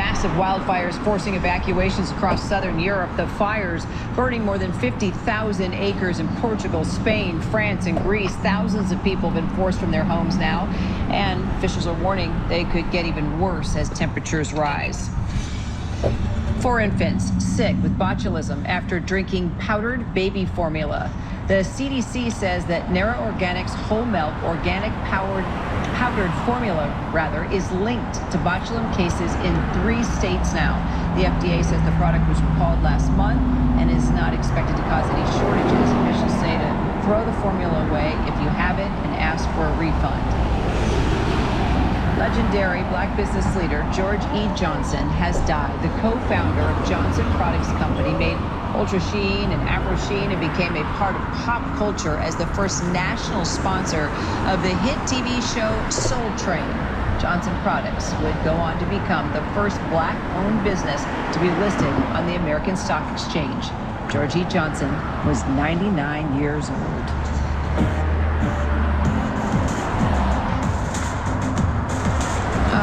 Massive wildfires forcing evacuations across southern Europe. The fires burning more than 50,000 acres in Portugal, Spain, France, and Greece. Thousands of people have been forced from their homes now, and officials are warning they could get even worse as temperatures rise. 4 infants sick with botulism after drinking powdered baby formula. The CDC says that Nara Organics whole milk organic powdered formula is linked to botulism cases in 3 states now. The FDA says the product was recalled last month and is not expected to cause any shortages. Officials say to throw the formula away if you have it and ask for a refund. Legendary black business leader George E. Johnson has died. The co-founder of Johnson Products Company made Ultra Sheen and Afro Sheen and became a part of pop culture as the first national sponsor of the hit TV show Soul Train. Johnson Products would go on to become the first black-owned business to be listed on the American Stock Exchange. George E. Johnson was 99 years old.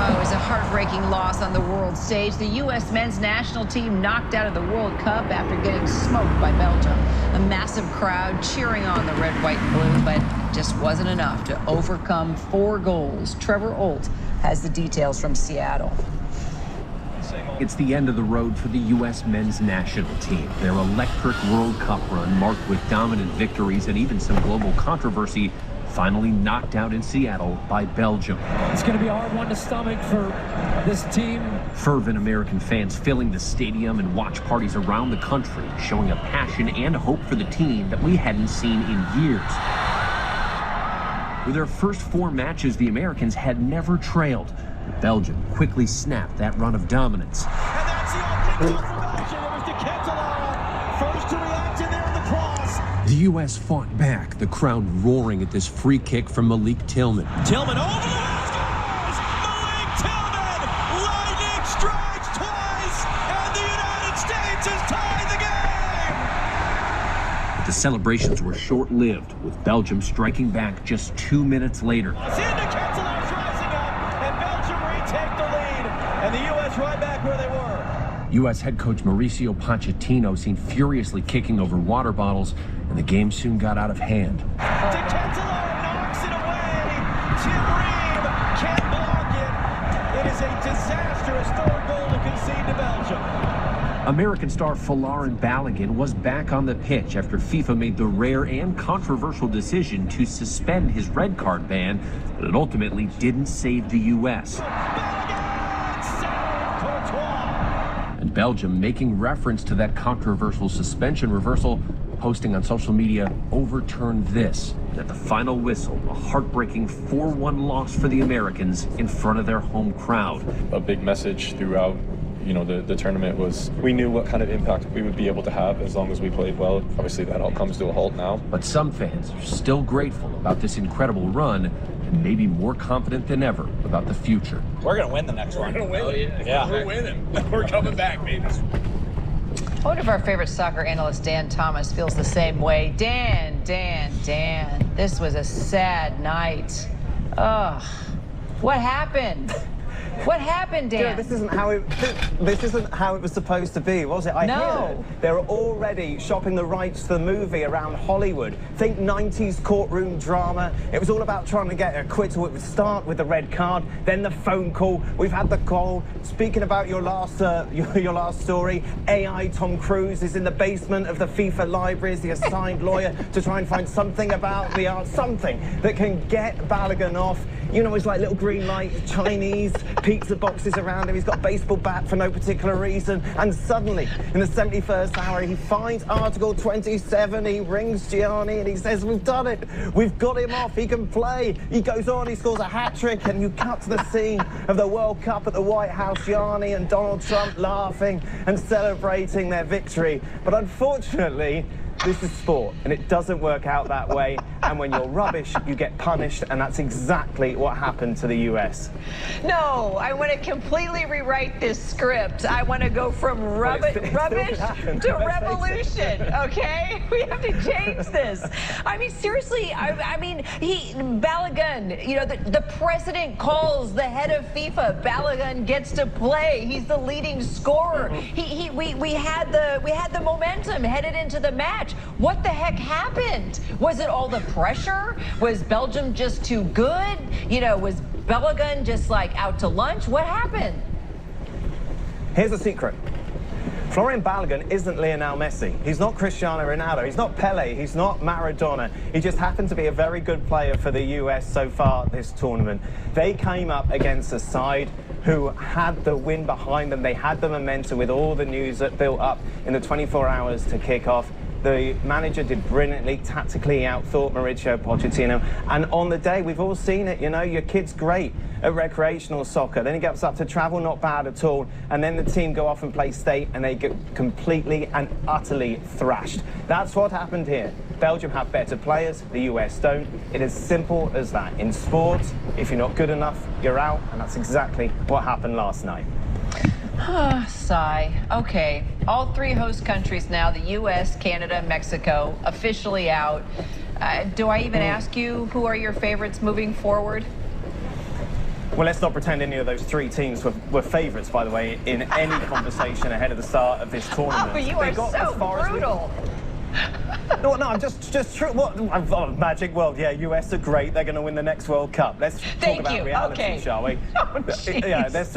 It was a heartbreaking loss on the world stage. The U.S. men's national team knocked out of the World Cup after getting smoked by Belgium. A massive crowd cheering on the red, white, and blue, but it just wasn't enough to overcome 4 goals. Trevor Olt has the details from Seattle. It's the end of the road for the U.S. men's national team. Their electric World Cup run, marked with dominant victories and even some global controversy, finally knocked out in Seattle by Belgium. It's going to be a hard one to stomach for this team. Fervent American fans filling the stadium and watch parties around the country, showing a passion and hope for the team that we hadn't seen in years. With their first 4 matches, the Americans had never trailed. Belgium quickly snapped that run of dominance. And that's the opening goal for Belgium. It was De Ketelaere, first to react in there in the cross. The U.S. fought back, the crowd roaring at this free kick from Malik Tillman. Tillman over the wall, scores! Malik Tillman! Lightning strikes twice, and the United States has tied the game! But the celebrations were short-lived, with Belgium striking back just 2 minutes later. Take the lead, and the U.S. right back where they were. U.S. head coach Mauricio Pochettino seen furiously kicking over water bottles, and the game soon got out of hand. De Ketelaere knocks it away. Tim Ream can't block it. It is a disastrous 3rd goal to concede to Belgium. American star Folarin Balogun was back on the pitch after FIFA made the rare and controversial decision to suspend his red card ban, but it ultimately didn't save the U.S. And Belgium, making reference to that controversial suspension reversal, posting on social media, overturned this. And at the final whistle, a heartbreaking 4-1 loss for the Americans in front of their home crowd. A big message throughout the tournament was we knew what kind of impact we would be able to have as long as we played well. Obviously that all comes to a halt now. But some fans are still grateful about this incredible run and maybe more confident than ever about the future. We're going to win the next one. We're going to win. Yeah. We're winning. We're coming back, baby. One of our favorite soccer analysts, Dan Thomas, feels the same way. Dan, this was a sad night. Ugh. What happened? What happened, Dan? This isn't how it was supposed to be, was it? I hear they're already shopping the rights to the movie around Hollywood. Think 90s courtroom drama. It was all about trying to get a acquittal. It would start with the red card, then the phone call. We've had the call. Speaking about your last story, AI Tom Cruise is in the basement of the FIFA library as the assigned lawyer to try and find something about the art, something that can get Balogun off. You know, it's like little green light, Chinese pizza boxes around him. He's got a baseball bat for no particular reason. And suddenly, in the 71st hour, he finds Article 27. He rings Gianni and he says, we've done it. We've got him off. He can play. He goes on. He scores a hat-trick. And you cut to the scene of the World Cup at the White House. Gianni and Donald Trump laughing and celebrating their victory. But unfortunately, this is sport, and it doesn't work out that way. And when you're rubbish, you get punished, and that's exactly what happened to the US. No, I want to completely rewrite this script. I want to go from rubbish to revolution, okay? We have to change this. I mean, seriously, I mean, Balogun, you know, the president calls the head of FIFA. Balogun gets to play. He's the leading scorer. We had the momentum headed into the match. What the heck happened? Was it all the pressure? Was Belgium just too good? You know, was Balogun just like out to lunch? What happened? Here's a secret. Florian Balogun isn't Lionel Messi. He's not Cristiano Ronaldo. He's not Pele. He's not Maradona. He just happened to be a very good player for the US so far this tournament. They came up against a side who had the wind behind them. They had the momentum with all the news that built up in the 24 hours to kick off. The manager did brilliantly, tactically outthought Mauricio Pochettino. And on the day, we've all seen it, you know, your kid's great at recreational soccer. Then he gets up to travel, not bad at all. And then the team go off and play state, and they get completely and utterly thrashed. That's what happened here. Belgium have better players, the US don't. It is simple as that. In sports, if you're not good enough, you're out, and that's exactly what happened last night. Sigh. Okay, all three host countries now, the US, Canada, Mexico, officially out. Do I even ask you, who are your favorites moving forward? Well, let's not pretend any of those three teams were favourites, by the way, in any conversation ahead of the start of this tournament. Oh, you are so brutal. No, I'm just true. What? Magic World. Yeah, US are great. They're going to win the next World Cup. Let's talk about reality, shall we? Oh, yeah, let's.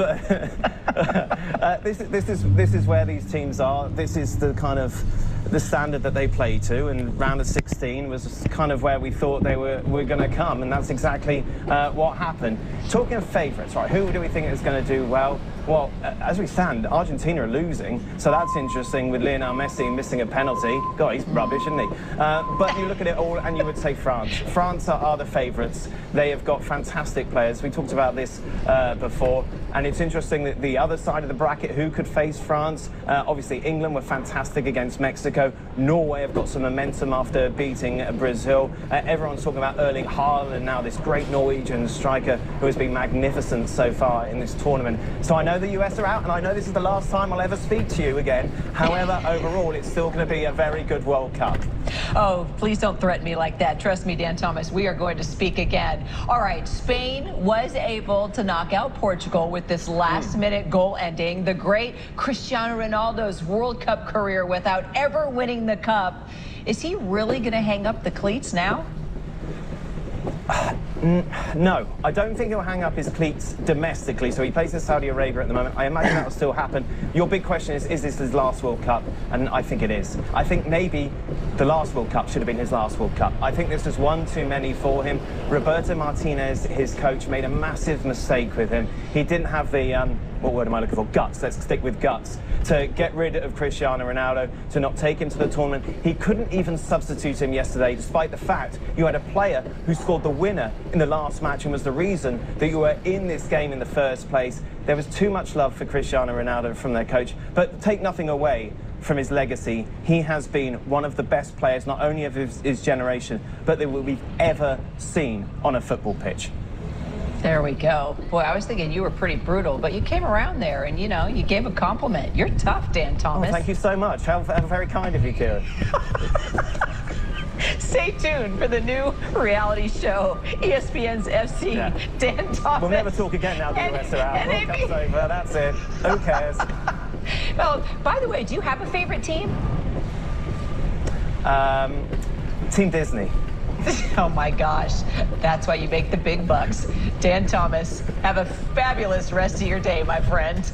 This is where these teams are. This is the kind of the standard that they play to, and round of 16 was kind of where we thought they were going to come, and that's exactly what happened. Talking of favourites, right? Who do we think is going to do well? Well, as we stand, Argentina are losing, so that's interesting with Lionel Messi missing a penalty. God, he's rubbish, isn't he? But you look at it all and you would say France. France are the favourites. They have got fantastic players. We talked about this before, and it's interesting that the other side of the bracket, who could face France? Obviously, England were fantastic against Mexico. Norway have got some momentum after beating Brazil. Everyone's talking about Erling Haaland now, this great Norwegian striker who has been magnificent so far in this tournament. So I know the US are out, and I know this is the last time I'll ever speak to you again. However, overall, it's still going to be a very good World Cup. Oh, please don't threaten me like that. Trust me, Dan Thomas, we are going to speak again. All right, Spain was able to knock out Portugal with this last-minute goal ending the great Cristiano Ronaldo's World Cup career without ever winning the cup. Is he really going to hang up the cleats now? No, I don't think he'll hang up his cleats domestically. So he plays in Saudi Arabia at the moment. I imagine that will still happen. Your big question is this his last World Cup? And I think it is. I think maybe the last World Cup should have been his last World Cup. I think this was one too many for him. Roberto Martinez, his coach, made a massive mistake with him. He didn't have the, what word am I looking for? Guts. Let's stick with guts. To get rid of Cristiano Ronaldo, to not take him to the tournament. He couldn't even substitute him yesterday, despite the fact you had a player who scored the winner in the last match and was the reason that you were in this game in the first place. There was too much love for Cristiano Ronaldo from their coach, but take nothing away from his legacy. He has been one of the best players, not only of his generation, but that we've ever seen on a football pitch. There we go. Boy, I was thinking you were pretty brutal, but you came around there and, you know, you gave a compliment. You're tough, Dan Thomas. Oh, thank you so much. How very kind of you, Kieran. Stay tuned for the new reality show, ESPN's FC. Yeah. Dan Thomas. We'll never talk again now the US are out. World Cup's over. That's it. Who cares? Well, by the way, do you have a favorite team? Team Disney. Oh my gosh, that's why you make the big bucks. Dan Thomas, have a fabulous rest of your day, my friend.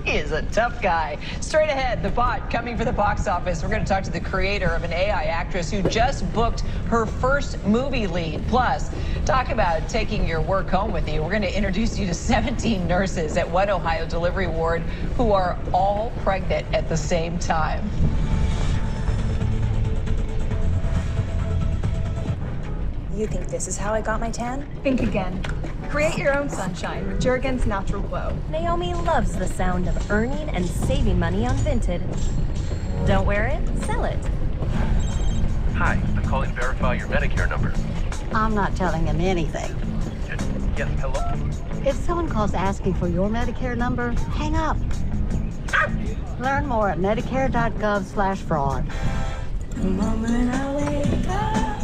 He is a tough guy. Straight ahead, The Bot coming for the box office. We're going to talk to the creator of an AI actress who just booked her first movie lead. Plus, talk about taking your work home with you. We're going to introduce you to 17 nurses at one Ohio delivery ward who are all pregnant at the same time. You think this is how I got my tan? Think again. Create your own sunshine with Jergens Natural Glow. Naomi loves the sound of earning and saving money on Vinted. Don't wear it, sell it. Hi, I'm calling to verify your Medicare number. I'm not telling him anything. Yes, hello? If someone calls asking for your Medicare number, hang up. Learn more at medicare.gov/fraud. The moment I wake up,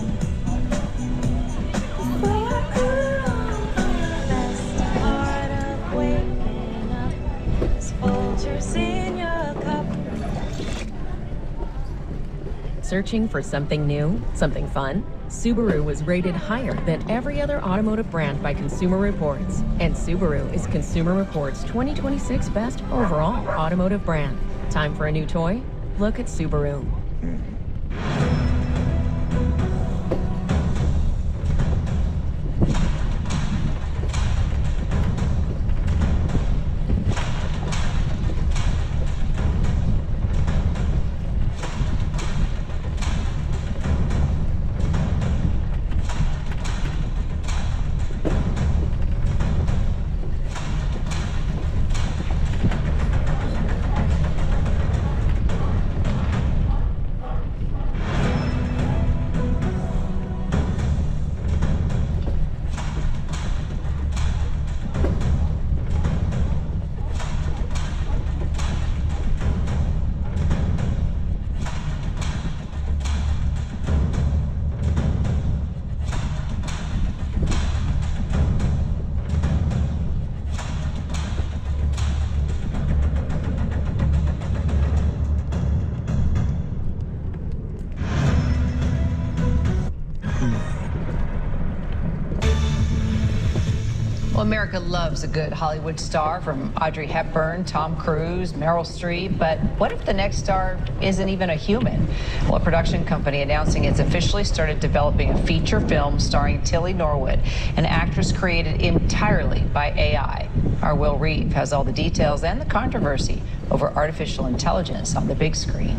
before I put on the best part of waking up is Folgers in your cup. Searching for something new, something fun? Subaru was rated higher than every other automotive brand by Consumer Reports. And Subaru is Consumer Reports' 2026 best overall automotive brand. Time for a new toy? Look at Subaru. Well, America loves a good Hollywood star, from Audrey Hepburn, Tom Cruise, Meryl Streep. But what if the next star isn't even a human? Well, a production company announcing it's officially started developing a feature film starring Tilly Norwood, an actress created entirely by AI. Our Will Reeve has all the details and the controversy over artificial intelligence on the big screen.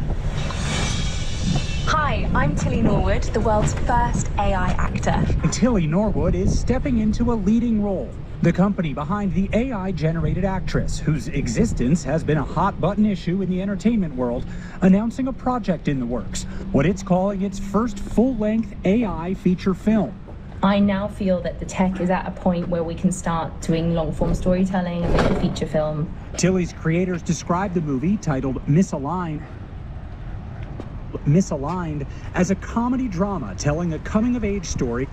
Hi, I'm Tilly Norwood, the world's first AI actor. Tilly Norwood is stepping into a leading role. The company behind the AI-generated actress, whose existence has been a hot-button issue in the entertainment world, announcing a project in the works, what it's calling its first full-length AI feature film. I now feel that the tech is at a point where we can start doing long-form storytelling and make a feature film. Tilly's creators described the movie, titled Misaligned, as a comedy drama telling a coming-of-age story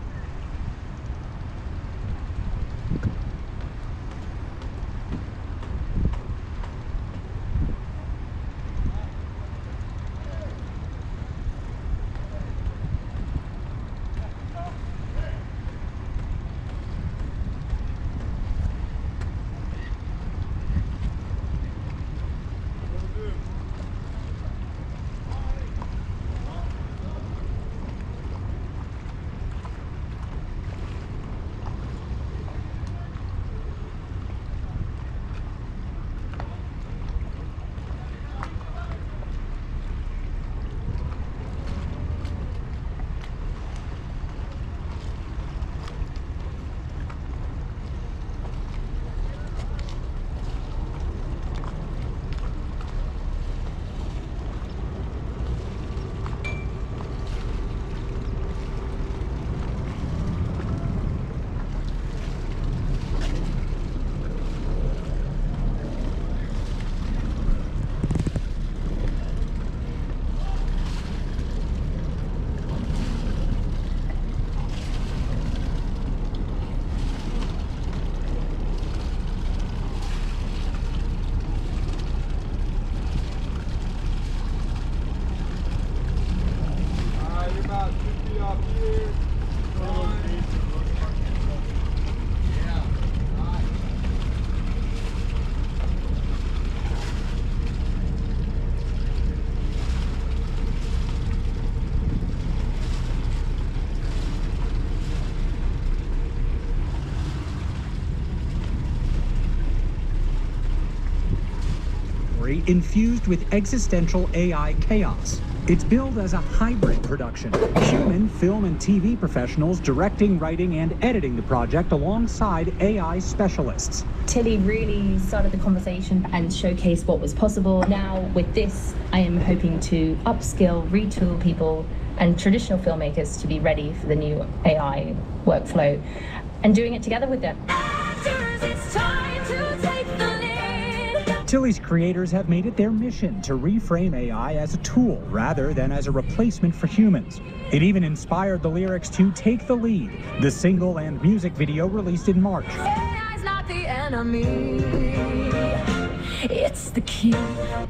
infused with existential AI chaos. It's billed as a hybrid production. Human film and TV professionals directing, writing, and editing the project alongside AI specialists. Tilly really started the conversation and showcased what was possible. Now, with this, I am hoping to upskill, retool people and traditional filmmakers to be ready for the new AI workflow and doing it together with them. Tilly's creators have made it their mission to reframe AI as a tool rather than as a replacement for humans. It even inspired the lyrics to Take the Lead, the single and music video released in March. AI's not the enemy, it's the key.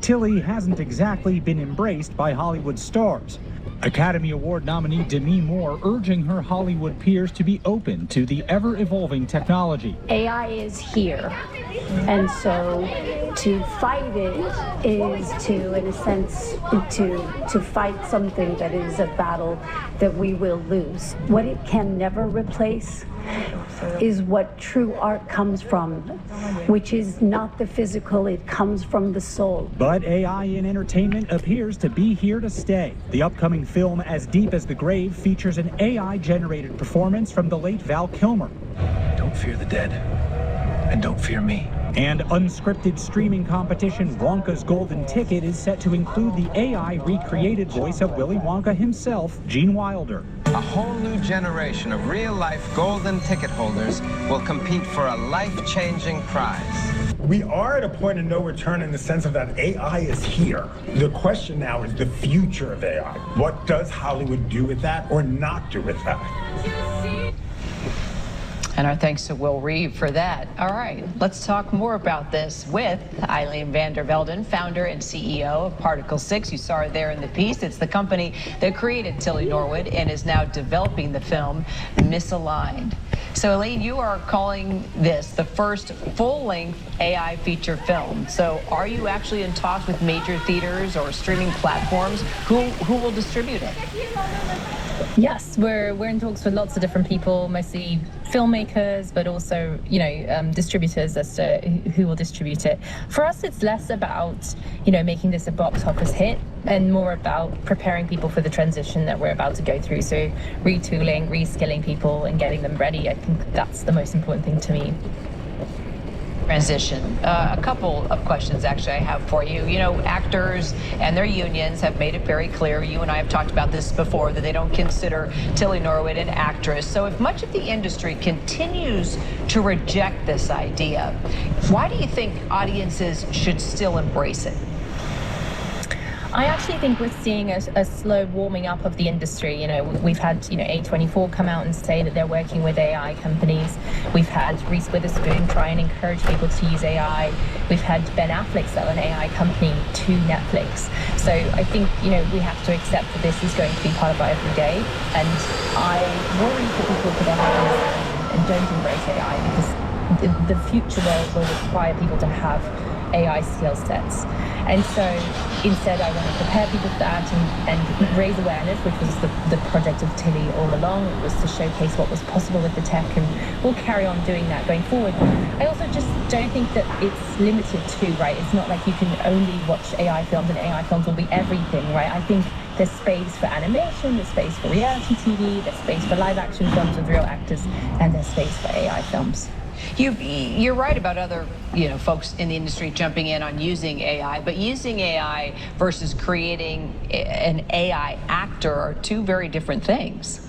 Tilly hasn't exactly been embraced by Hollywood stars. Academy Award nominee Demi Moore urging her Hollywood peers to be open to the ever-evolving technology. AI is here, and so to fight it is to, in a sense, to fight something that is a battle that we will lose. What it can never replace is what true art comes from, which is not the physical, it comes from the soul. But AI in entertainment appears to be here to stay. The upcoming film As Deep as the Grave features an AI-generated performance from the late Val Kilmer. Don't fear the dead, and don't fear me. And unscripted streaming competition Wonka's Golden Ticket is set to include the AI recreated voice of Willy Wonka himself, Gene Wilder. A whole new generation of real-life golden ticket holders will compete for a life-changing prize. We are at a point of no return in the sense of that AI is here. The question now is the future of AI. What does Hollywood do with that or not do with that? And our thanks to Will Reeve for that. All right, let's talk more about this with Eileen van der Velden, founder and CEO of Particle 6. You saw her there in the piece. It's the company that created Tilly Norwood and is now developing the film Misaligned. So, Eileen, you are calling this the first full-length AI feature film. So are you actually in talks with major theaters or streaming platforms? Who will distribute it? Yes, we're in talks with lots of different people, mostly filmmakers, but also, distributors as to who will distribute it. For us, it's less about, making this a box office hit and more about preparing people for the transition that we're about to go through. So retooling, reskilling people and getting them ready. I think that's the most important thing to me. Transition. A couple of questions actually I have for you. Actors and their unions have made it very clear, you and I have talked about this before, that they don't consider Tilly Norwood an actress. So if much of the industry continues to reject this idea, why do you think audiences should still embrace it? I actually think we're seeing a slow warming up of the industry. We've had, A24 come out and say that they're working with AI companies. We've had Reese Witherspoon try and encourage people to use AI. We've had Ben Affleck sell an AI company to Netflix. So I think, we have to accept that this is going to be part of our everyday. And I worry for people put their hands and don't embrace AI because the future world will require people to have AI skill sets. And so instead I want to prepare people for that and raise awareness, which was the project of Tilly all along. It was to showcase what was possible with the tech, and we'll carry on doing that going forward. I also just don't think that it's limited to, right? It's not like you can only watch AI films and AI films will be everything, right? I think there's space for animation, there's space for reality TV, there's space for live action films with real actors, and there's space for AI films. You're right about other, folks in the industry jumping in on using AI, but using AI versus creating an AI actor are two very different things.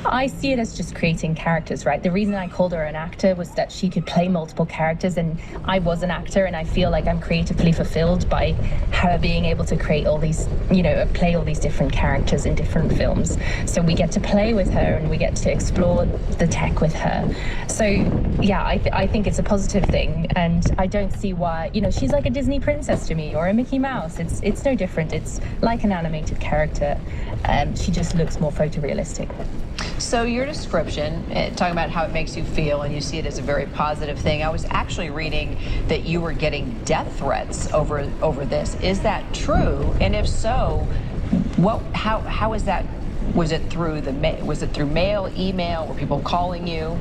I see it as just creating characters, right? The reason I called her an actor was that she could play multiple characters, and I was an actor, and I feel like I'm creatively fulfilled by her being able to create all these, play all these different characters in different films. So we get to play with her and we get to explore the tech with her. So yeah, I think it's a positive thing, and I don't see why, she's like a Disney princess to me, or a Mickey Mouse. It's no different. It's like an animated character. She just looks more photorealistic. So your description, talking about how it makes you feel, and you see it as a very positive thing. I was actually reading that you were getting death threats over this. Is that true? And if so, how is that? Was it through mail, email? Were people calling you?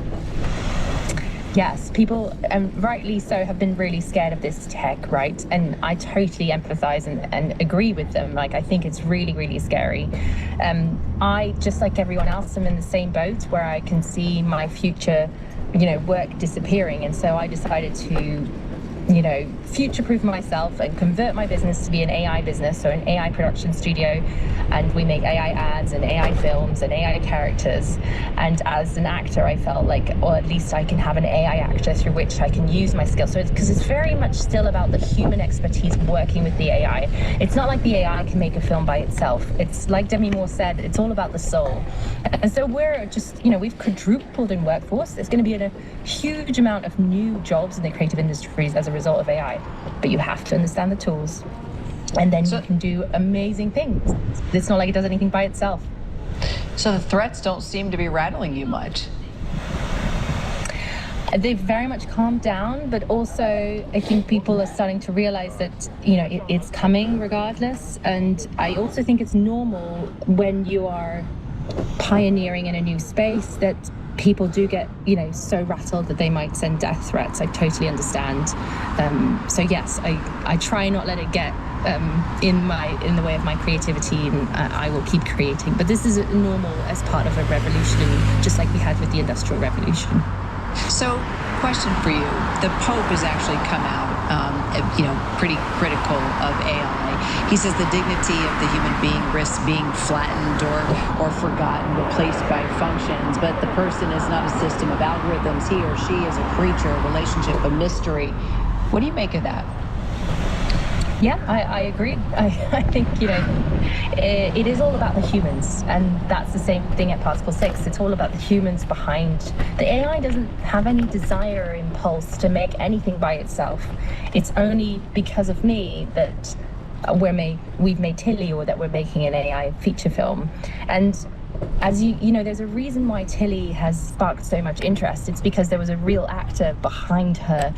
Yes, people, rightly so, have been really scared of this tech, right? And I totally empathize and agree with them. Like, I think it's really, really scary. I, just like everyone else, am in the same boat where I can see my future, work disappearing. And so I decided to, future-proof myself and convert my business to be an AI business, so an AI production studio. And we make AI ads and AI films and AI characters. And as an actor, I felt like, or at least I can have an AI actor through which I can use my skills. So because it's very much still about the human expertise working with the AI. It's not like the AI can make a film by itself. It's like Demi Moore said, it's all about the soul. And so we're just, we've quadrupled in workforce. There's going to be a huge amount of new jobs in the creative industries as a result of AI. But you have to understand the tools, and then you can do amazing things. It's not like it does anything by itself. So the threats don't seem to be rattling you much. They've very much calmed down, but also I think people are starting to realize that, it's coming regardless. And I also think it's normal when you are pioneering in a new space that people do get, so rattled that they might send death threats. I totally understand. So yes, I try not let it get in the way of my creativity, and I will keep creating. But this is normal as part of a revolution, just like we had with the Industrial Revolution. So, question for you. The Pope has actually come out, pretty critical of AI. He says the dignity of the human being risks being flattened or forgotten, replaced by functions. But the person is not a system of algorithms. He or she is a creature, a relationship, a mystery. What do you make of that? Yeah, I agree. I think, it is all about the humans, and that's the same thing at Particle 6. It's all about the humans behind. The AI doesn't have any desire or impulse to make anything by itself. It's only because of me that we've made Tilly, or that we're making an AI feature film. And as there's a reason why Tilly has sparked so much interest. It's because there was a real actor behind her